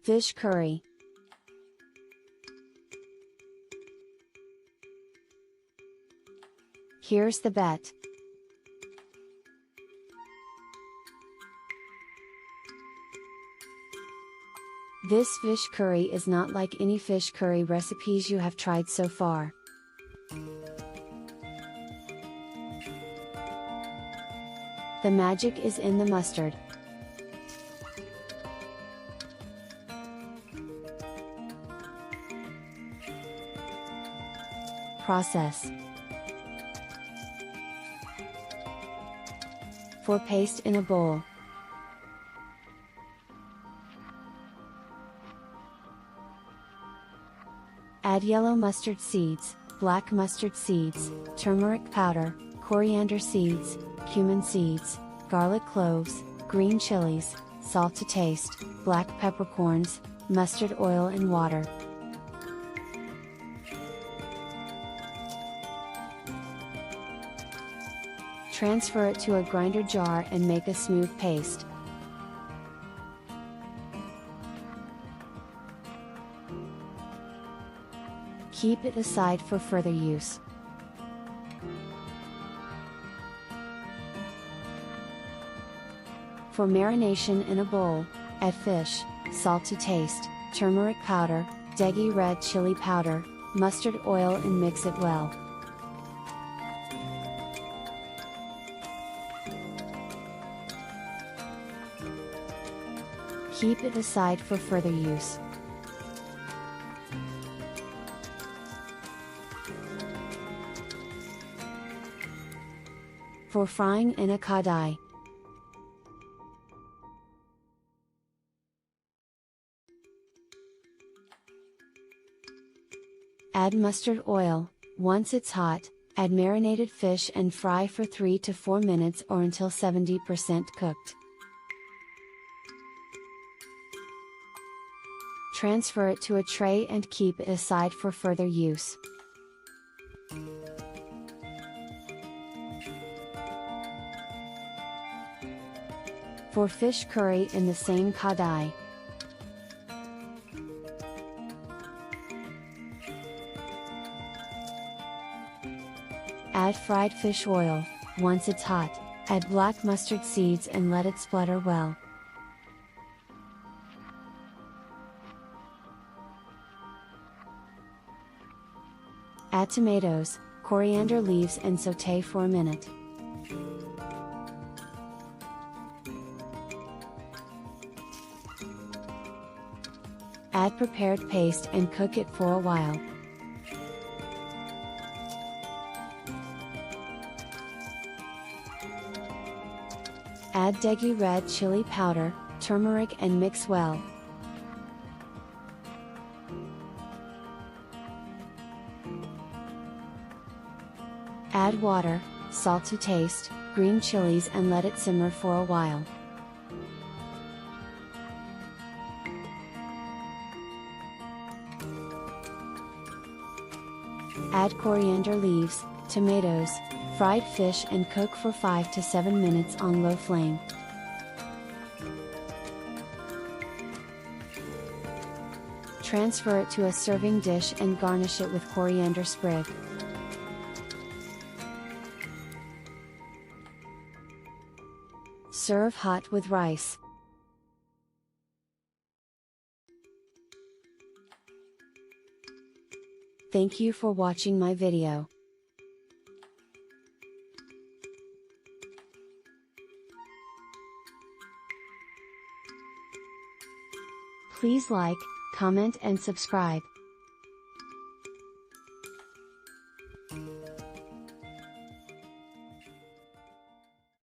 Fish curry. Here's the bet. This fish curry is not like any fish curry recipes you have tried so far. The magic is in the mustard. Process. For paste in a bowl. Add yellow mustard seeds, black mustard seeds, turmeric powder, coriander seeds, cumin seeds, garlic cloves, green chilies, salt to taste, black peppercorns, mustard oil and water. Transfer it to a grinder jar and make a smooth paste. Keep it aside for further use. For marination in a bowl, add fish, salt to taste, turmeric powder, degi red chili powder, mustard oil and mix it well. Keep it aside for further use. For frying in a kadai. Add mustard oil. Once it's hot, add marinated fish and fry for 3 to 4 minutes or until 70% cooked. Transfer it to a tray and keep it aside for further use. For fish curry in the same kadai. Add fried fish oil. Once it's hot, add black mustard seeds and let it splutter well. Add tomatoes, coriander leaves and sauté for a minute. Add prepared paste and cook it for a while. Add degi red chili powder, turmeric and mix well. Add water, salt to taste, green chilies and let it simmer for a while. Add coriander leaves, tomatoes, fried fish and cook for 5 to 7 minutes on low flame. Transfer it to a serving dish and garnish it with coriander sprig. Serve hot with rice. Thank you for watching my video. Please like, comment and subscribe.